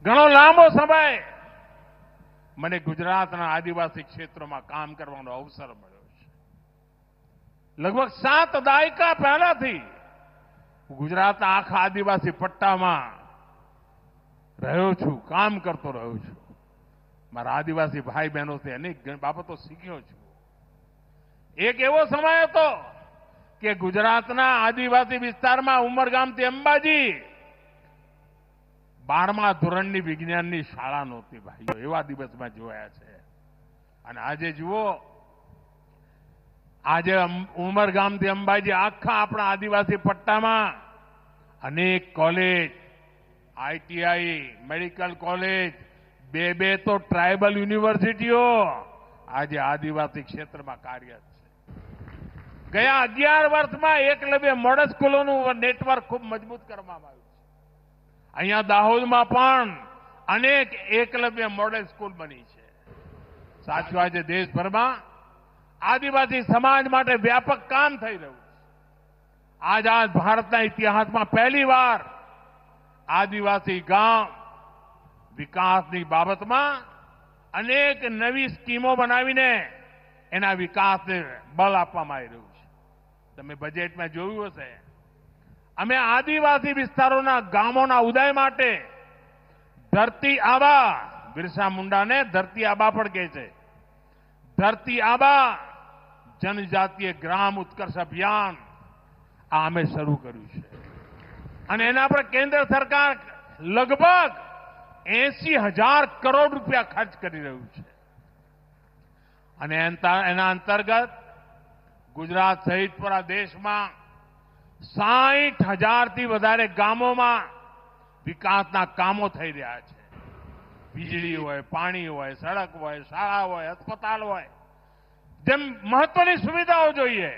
ઘણો લાંબો સમય મને ગુજરાતના આદિવાસી ક્ષેત્રોમાં કામ કરવાનો અવસર મળ્યો છે. લગભગ 7 દાયકા પહેલાથી ગુજરાતના આખા આદિવાસી પટ્ટામાં રહ્યો છું, કામ કરતો રહ્યો છું. મારા આદિવાસી ભાઈ બહેનોથી અનેક બાબતો શીખ્યો છું. એક એવો સમય હતો કે ગુજરાતના આદિવાસી વિસ્તારમાં ઉમરગામથી અંબાજી 12મા ધોરણની વિજ્ઞાનની શાળા નહોતી ભાઈઓ, એવા દિવસમાં જોયા છે. અને આજે જુઓ, આજે ઉમરગામથી અંબાજી આખા આપણા આદિવાસી પટ્ટામાં અનેક કોલેજ, આઈટીઆઈ, મેડિકલ કોલેજ, બે તો ટ્રાયબલ યુનિવર્સિટીઓ આજે આદિવાસી ક્ષેત્રમાં કાર્યરત છે. ગયા 11 વર્ષમાં એકલવ્ય મોડલ સ્કૂલોનું નેટવર્ક ખૂબ મજબૂત કરવામાં આવ્યું છે. અહીંયા દાહોદમાં પણ અનેક એકલવ્ય મોડેલ સ્કૂલ બની છે. સાથીઓ, આજે દેશભરમાં આદિવાસી સમાજ માટે વ્યાપક કામ થઈ રહ્યું છે. આઝાદ ભારતના ઇતિહાસમાં પહેલીવાર આદિવાસી ગામ વિકાસની બાબતમાં અનેક નવી સ્કીમો બનાવીને એના વિકાસને બળ આપવામાં આવી રહ્યું છે. તમે બજેટમાં જોયું હશે, અમે આદિવાસી વિસ્તારોના ગામોના ઉદય માટે ધરતી આબા, બિરસા મુંડાને ધરતી આબા પણ કહે છે, ધરતી આબા જનજાતીય ગ્રામ ઉત્કર્ષ અભિયાન આ અમે શરૂ કર્યું છે. અને એના પર કેન્દ્ર સરકાર લગભગ 80,000 કરોડ રૂપિયા ખર્ચ કરી રહ્યું છે. અને એના અંતર્ગત ગુજરાત સહિત પૂરા દેશમાં 60,000થી વધારે ગામોમાં વિકાસના કામો થઈ રહ્યા છે. વીજળી હોય, પાણી હોય, સડક હોય, શાળા હોય, અસ્પતાલ હોય, જેમ મહત્વની સુવિધાઓ જોઈએ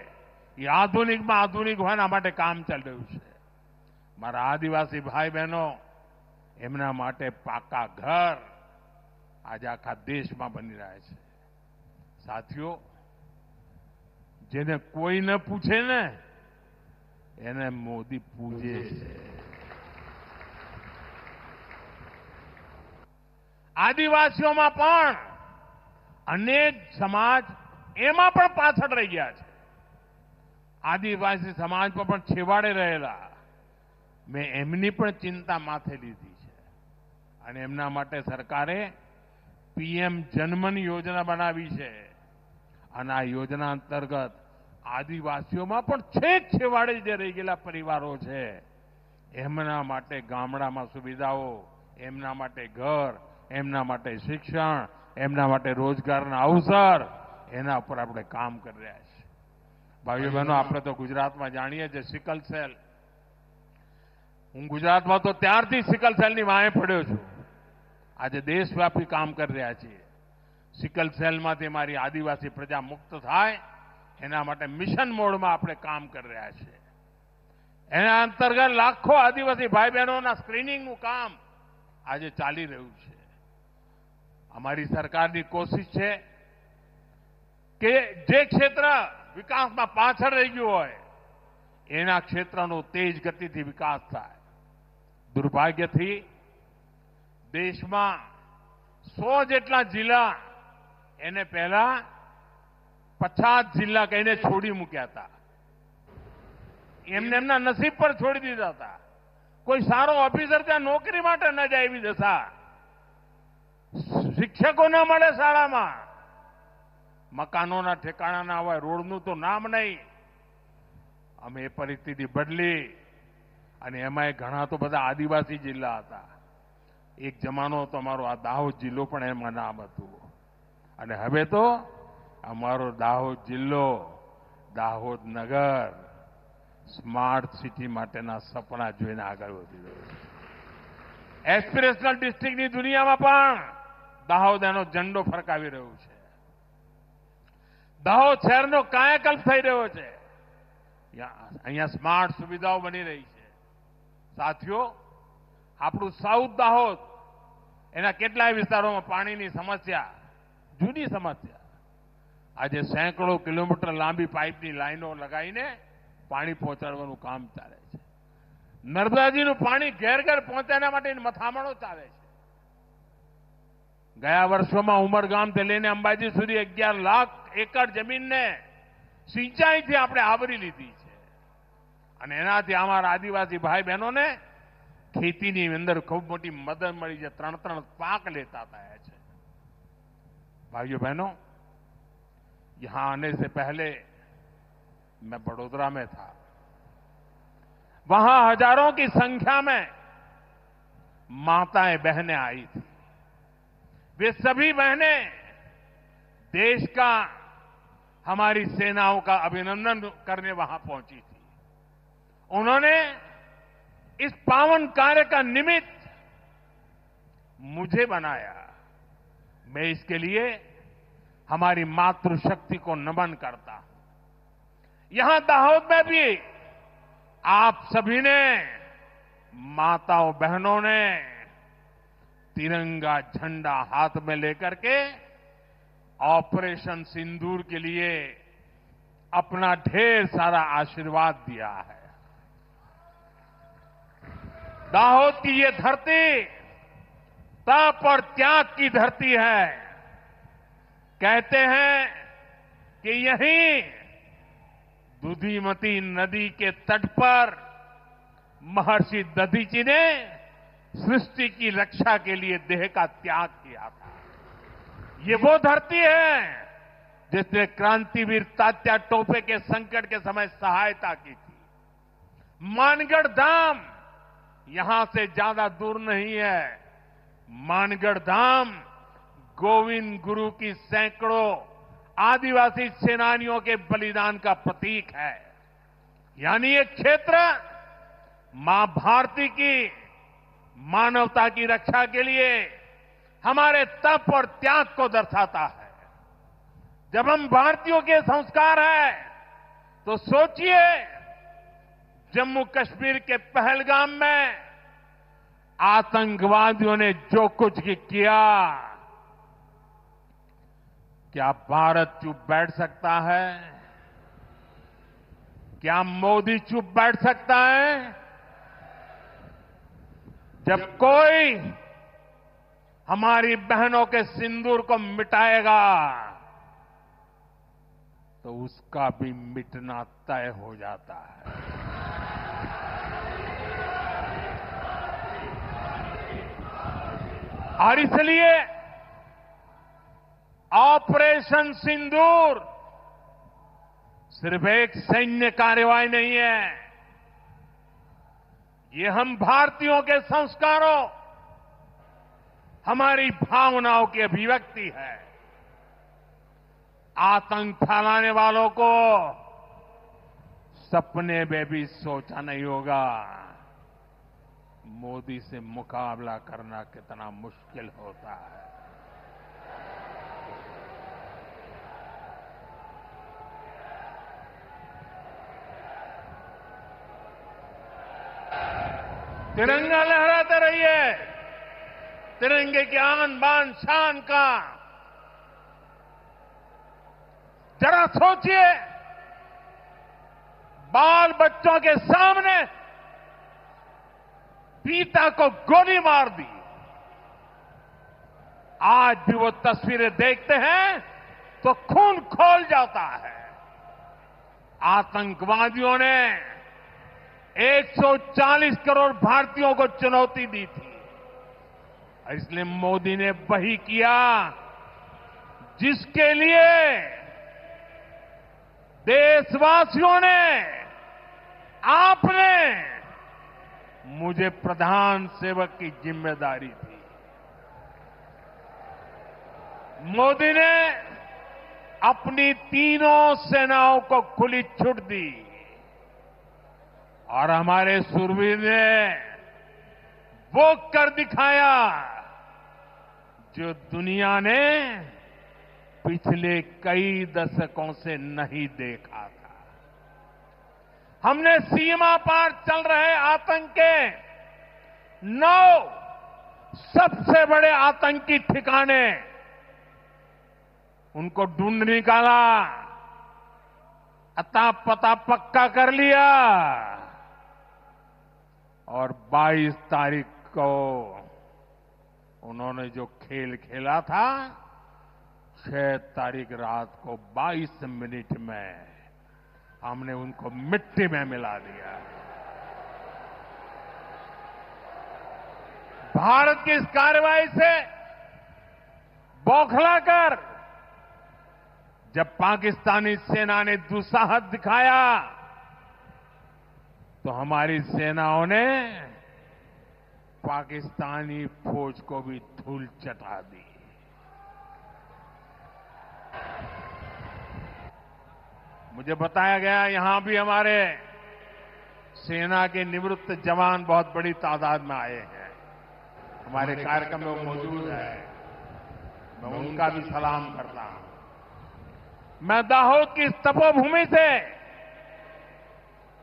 એ આધુનિકમાં આધુનિક હોય એના માટે કામ ચાલી રહ્યું છે. મારા આદિવાસી ભાઈ બહેનો, એમના માટે પાકા ઘર આજે આખા દેશમાં બની રહ્યા છે. સાથીઓ, જેને કોઈ ન પૂછે ને એને મોદી પૂજે છે. આદિવાસીઓમાં પણ અનેક સમાજ એમાં પણ પાછળ રહી ગયા છે. આદિવાસી સમાજ પર પણ છેવાડે રહેલા મેં એમની પણ ચિંતા માથે લીધી છે. અને એમના માટે સરકારે પીએમ જનમન યોજના બનાવી છે. અને આ યોજના અંતર્ગત આદિવાસીઓમાં પણ છેક છેવાડે જે રહી ગયેલા પરિવારો છે એમના માટે ગામડામાં સુવિધાઓ, એમના માટે ઘર, એમના માટે શિક્ષણ, એમના માટે રોજગારના અવસર, એના ઉપર આપણે કામ કરી રહ્યા છીએ. ભાઈઓ બહેનો, આપણે તો ગુજરાતમાં જાણીએ છીએ સિકલ સેલ. હું ગુજરાતમાં તો ત્યારથી સિકલ સેલની વાંહે પડ્યો છું. આજે દેશવ્યાપી કામ કરી રહ્યા છીએ. સિકલ સેલમાંથી મારી આદિવાસી પ્રજા મુક્ત થાય એના માટે મિશન મોડમાં આપણે કામ કરી રહ્યા છીએ. એના અંતર્ગત લાખો આદિવાસી ભાઈ બહેનોના સ્ક્રીનિંગનું કામ આજે ચાલી રહ્યું છે. અમારી સરકારની કોશિશ છે કે જે ક્ષેત્ર વિકાસમાં પાછળ રહી ગયું હોય એના ક્ષેત્રનો તેજ ગતિથી વિકાસ થાય. દુર્ભાગ્યથી દેશમાં 100 જેટલા જિલ્લા એને પહેલા 50 જિલ્લા કહીને છોડી મૂક્યા હતા. એમને એમના નસીબ પર છોડી દીધા હતા. કોઈ સારો ઓફિસર ત્યાં નોકરી માટે ન જાય એવી દશા. શિક્ષકો ન મળે શાળામાં, મકાનોના ઠેકાણા ના હોય, રોડનું તો નામ નહીં. અમે એ પરિસ્થિતિ બદલી અને એમાંય ઘણા તો બધા આદિવાસી જિલ્લા હતા. એક જમાનો તો અમારો આ દાહોદ જિલ્લો પણ એમાં નામ હતું. અને હવે તો અમારો દાહોદ જિલ્લો, દાહોદ નગર સ્માર્ટ સિટી માટેના સપના જોઈને આગળ વધી રહ્યો છે. એસ્પિરેશનલ ડિસ્ટ્રિક્ટની દુનિયામાં પણ દાહોદ એનો ઝંડો ફરકાવી રહ્યું છે. દાહોદ શહેરનો કાયાકલ્પ થઈ રહ્યો છે. અહીંયા સ્માર્ટ સુવિધાઓ બની રહી છે. સાથીઓ, આપણું સાઉથ દાહોદ, એના કેટલાય વિસ્તારોમાં પાણીની સમસ્યા, જૂની સમસ્યા. આજે સેંકડો કિલોમીટર લાંબી પાઇપની લાઈનો લગાવીને પાણી પહોંચાડવાનું કામ ચાલે છે. નર્મદાજીનું પાણી ઘેર ઘેર પહોંચાડવા માટેની મથામણો ચાલે છે. ગયા વર્ષોમાં ઉમરગામથી લઈને અંબાજી સુધી 11 લાખ એકર જમીનને સિંચાઈથી આપણે આવરી લીધી છે અને એનાથી અમારા આદિવાસી ભાઈ બહેનોને ખેતીની અંદર ખૂબ મોટી મદદ મળી છે. 3 પાક લેતા था છે. भाइयों बहनों, यहां आने से पहले मैं बड़ोदरा में था. वहां हजारों की संख्या में माताएं बहनें आई थी. वे सभी बहनें देश का, हमारी सेनाओं का अभिनंदन करने वहां पहुंची थी. उन्होंने इस पावन कार्य का निमित्त मुझे बनाया. मैं इसके लिए हमारी मातृशक्ति को नमन करता हूं. यहां दाहोद में भी आप सभी ने, माताओं बहनों ने तिरंगा झंडा हाथ में लेकर के ऑपरेशन सिंदूर के लिए अपना ढेर सारा आशीर्वाद दिया है. दाहोद की ये धरती तप और त्याग की धरती है. कहते हैं कि यहीं दुधीमती नदी के तट पर महर्षि दधीची ने सृष्टि की रक्षा के लिए देह का त्याग किया था. ये वो धरती है जिसने क्रांतिवीर तात्या टोपे के संकट के समय सहायता की थी. मानगढ़ धाम यहां से ज्यादा दूर नहीं है. मानगढ़ धाम गोविंद गुरु की सैकड़ों आदिवासी सेनानियों के बलिदान का प्रतीक है. यानी ये क्षेत्र मां भारती की मानवता की रक्षा के लिए हमारे तप और त्याग को दर्शाता है. जब हम भारतीयों के संस्कार हैं तो सोचिए, जम्मू कश्मीर के पहलगाम में आतंकवादियों ने जो कुछ किया, क्या भारत चुप बैठ सकता है? क्या मोदी चुप बैठ सकता है? जब कोई हमारी बहनों के सिंदूर को मिटाएगा तो उसका भी मिटना तय हो जाता है. और इसलिए ऑपरेशन सिंदूर सिर्फ एक सैन्य कार्रवाई नहीं है. ये हम भारतीयों के संस्कारों, हमारी भावनाओं की अभिव्यक्ति है. आतंक फैलाने वालों को सपने में भी सोचा नहीं होगा मोदी से मुकाबला करना कितना मुश्किल होता है. तिरंगा लहराते रहिए. तिरंगे की आन बान शान का जरा सोचिए, बाल बच्चों के सामने पिता को गोली मार दी. आज भी वो तस्वीरें देखते हैं तो खून खौल जाता है. आतंकवादियों ने 140 करोड़ भारतीयों को चुनौती दी थी. इसलिए मोदी ने वही किया जिसके लिए देशवासियों ने, आपने मुझे प्रधान सेवक की जिम्मेदारी दी. मोदी ने अपनी तीनों सेनाओं को खुली छूट दी और हमारे सूरवीर ने वो कर दिखाया जो दुनिया ने पिछले कई दशकों से नहीं देखा था. हमने सीमा पार चल रहे आतंक के 9 सबसे बड़े आतंकी ठिकाने, उनको ढूंढ निकाला, अता पता पक्का कर लिया और 22 तारीख को उन उन्होंने जो खेल खेला था, 6 तारीख रात को 22 मिनट में हमने उनको मिट्टी में मिला दिया। भारत की इस कार्रवाई से बौखलाकर जब पाकिस्तानी सेना ने दुस्साहस दिखाया तो हमारी सेनाओं ने पाकिस्तानी फौज को भी धूल चटा दी। मुझे बताया गया यहां भी हमारे सेना के निवृत्त जवान बहुत बड़ी तादाद में आए हैं, हमारे कार्यक्रम में मौजूद है। मैं उनका भी सलाम करता हूं। मैं दाहोद की इस तपोभूमि से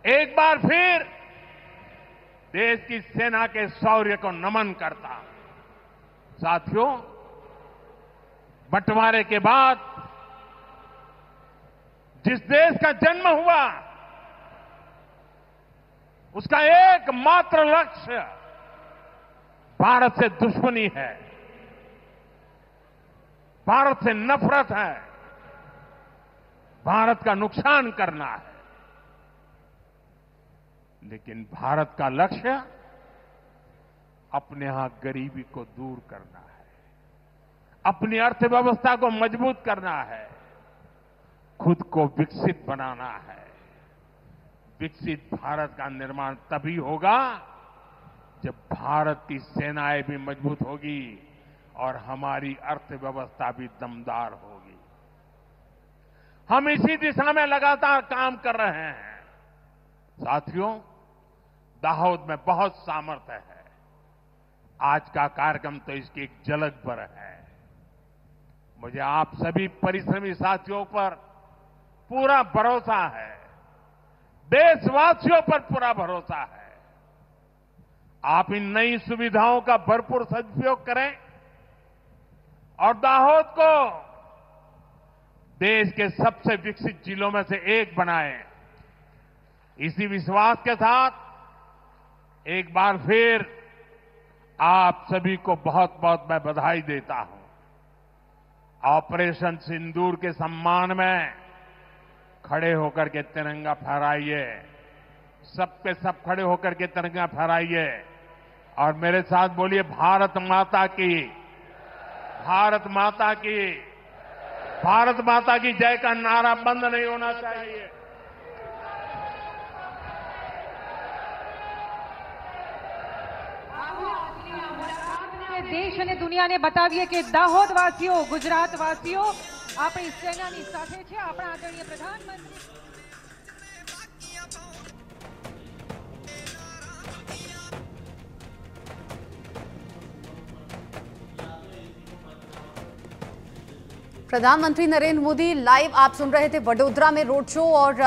एक बार फिर देश की सेना के शौर्य को नमन करता हूं। साथियों, बंटवारे के बाद जिस देश का जन्म हुआ उसका एकमात्र लक्ष्य भारत से दुश्मनी है, भारत से नफरत है, भारत का नुकसान करना है। लेकिन भारत का लक्ष्य अपने यहां गरीबी को दूर करना है, अपनी अर्थव्यवस्था को मजबूत करना है, खुद को विकसित बनाना है। विकसित भारत का निर्माण तभी होगा जब भारत की सेनाएं भी मजबूत होगी और हमारी अर्थव्यवस्था भी दमदार होगी। हम इसी दिशा में लगातार काम कर रहे हैं। साथियों, दाहोद में बहुत सामर्थ्य है। आज का कार्यक्रम तो इसकी एक झलक भर है। मुझे आप सभी परिश्रमी साथियों पर पूरा भरोसा है, देशवासियों पर पूरा भरोसा है। आप इन नई सुविधाओं का भरपूर सदुपयोग करें और दाहोद को देश के सबसे विकसित जिलों में से एक बनाएं। इसी विश्वास के साथ एक बार फिर आप सभी को बहुत बहुत मैं बधाई देता हूं। ऑपरेशन सिंदूर के सम्मान में खड़े होकर के तिरंगा फहराइए, सब के सब खड़े होकर के तिरंगा फहराइए और मेरे साथ बोलिए, भारत माता की, भारत माता की, भारत माता की जय का नारा बंद नहीं होना चाहिए। देश અને દુનિયાને બતાવીએ કે દાહોદ વાસીઓ, ગુજરાત વાસીઓ આપણી સેનાની સાથે છે। આપણા આદરણીય પ્રધાનમંત્રી प्रधानमंत्री नरेंद्र मोदी लाइव आप सुन रहे थे वडोदरा में रोड शो और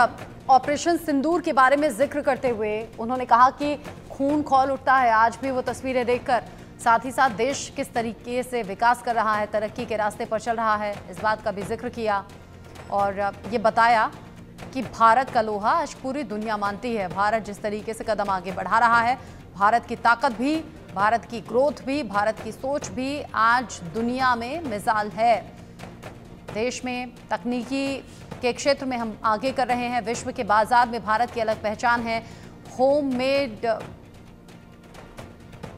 ऑपरेशन सिंदूर के बारे में जिक्र करते हुए उन्होंने कहा कि खून खौल उठता है आज भी वो तस्वीरें देखकर। साथ ही साथ देश किस तरीके से विकास कर रहा है, तरक्की के रास्ते पर चल रहा है, इस बात का भी जिक्र किया और ये बताया कि भारत का लोहा आज पूरी दुनिया मानती है। भारत जिस तरीके से कदम आगे बढ़ा रहा है, भारत की ताकत भी, भारत की ग्रोथ भी, भारत की सोच भी आज दुनिया में मिसाल है। देश में तकनीकी के क्षेत्र में हम आगे कर रहे हैं। विश्व के बाजार में भारत की अलग पहचान है। होममेड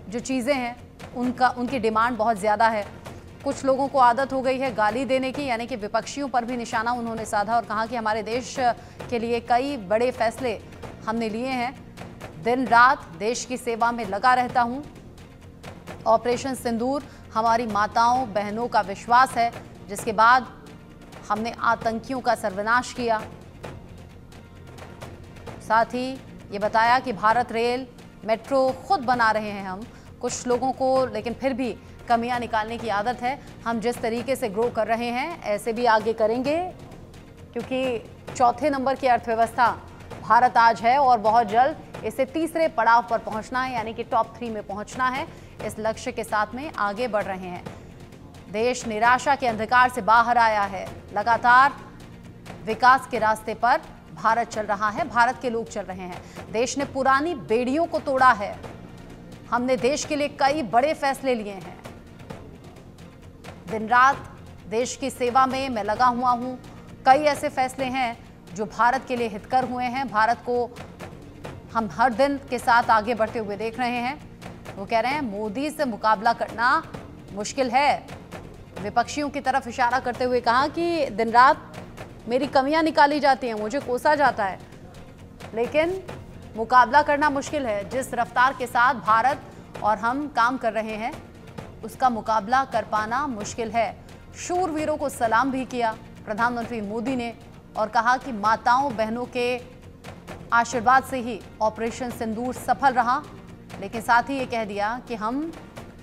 जो चीज़ें हैं उनकी डिमांड बहुत ज़्यादा है। कुछ लोगों को आदत हो गई है गाली देने की, यानी कि विपक्षियों पर भी निशाना उन्होंने साधा और कहा कि हमारे देश के लिए कई बड़े फैसले हमने लिए हैं। दिन रात देश की सेवा में लगा रहता हूं। ऑपरेशन सिंदूर हमारी माताओं बहनों का विश्वास है, जिसके बाद हमने आतंकियों का सर्वनाश किया। साथ ही ये बताया कि भारत रेल मेट्रो खुद बना रहे हैं हम। कुछ लोगों को लेकिन फिर भी कमियां निकालने की आदत है। हम जिस तरीके से ग्रो कर रहे हैं ऐसे भी आगे करेंगे, क्योंकि चौथे नंबर की अर्थव्यवस्था भारत आज है और बहुत जल्द इसे तीसरे पड़ाव पर पहुंचना है, यानी कि टॉप 3 में पहुंचना है। इस लक्ष्य के साथ में आगे बढ़ रहे हैं। देश निराशा के अंधकार से बाहर आया है। लगातार विकास के रास्ते पर भारत चल रहा है, भारत के लोग चल रहे हैं। देश ने पुरानी बेड़ियों को तोड़ा है। हमने देश के लिए कई बड़े फैसले लिए हैं। दिन रात देश की सेवा में मैं लगा हुआ हूं। कई ऐसे फैसले हैं जो भारत के लिए हितकर हुए हैं। भारत को हम हर दिन के साथ आगे बढ़ते हुए देख रहे हैं। वो कह रहे हैं मोदी से मुकाबला करना मुश्किल है। विपक्षियों की तरफ इशारा करते हुए कहा कि दिन रात मेरी कमियां निकाली जाती हैं, मुझे कोसा जाता है, लेकिन मुकाबला करना मुश्किल है। जिस रफ्तार के साथ भारत और हम काम कर रहे हैं उसका मुकाबला कर पाना मुश्किल है। शूरवीरों को सलाम भी किया प्रधानमंत्री मोदी ने और कहा कि माताओं बहनों के आशीर्वाद से ही ऑपरेशन सिंदूर सफल रहा, लेकिन साथ ही ये कह दिया कि हम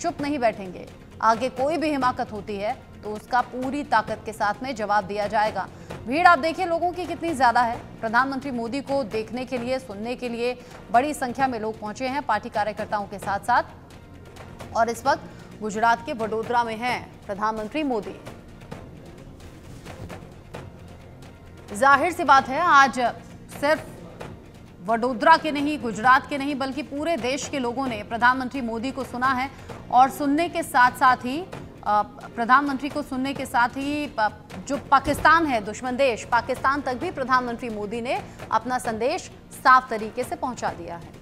चुप नहीं बैठेंगे। आगे कोई भी हिमाकत होती है तो उसका पूरी ताकत के साथ में जवाब दिया जाएगा। भीड़ आप देखिए लोगों की कितनी ज्यादा है। प्रधानमंत्री मोदी को देखने के लिए, सुनने के लिए बड़ी संख्या में लोग पहुंचे हैं, पार्टी कार्यकर्ताओं के साथ साथ। और इस वक्त गुजरात के वडोदरा में हैं प्रधानमंत्री मोदी। जाहिर सी बात है आज सिर्फ वडोदरा के नहीं, गुजरात के नहीं, बल्कि पूरे देश के लोगों ने प्रधानमंत्री मोदी को सुना है। और सुनने के साथ साथ ही प्रधानमंत्री को सुनने के साथ ही जो पाकिस्तान है, दुश्मन देश पाकिस्तान तक भी प्रधानमंत्री मोदी ने अपना संदेश साफ तरीके से पहुंचा दिया है।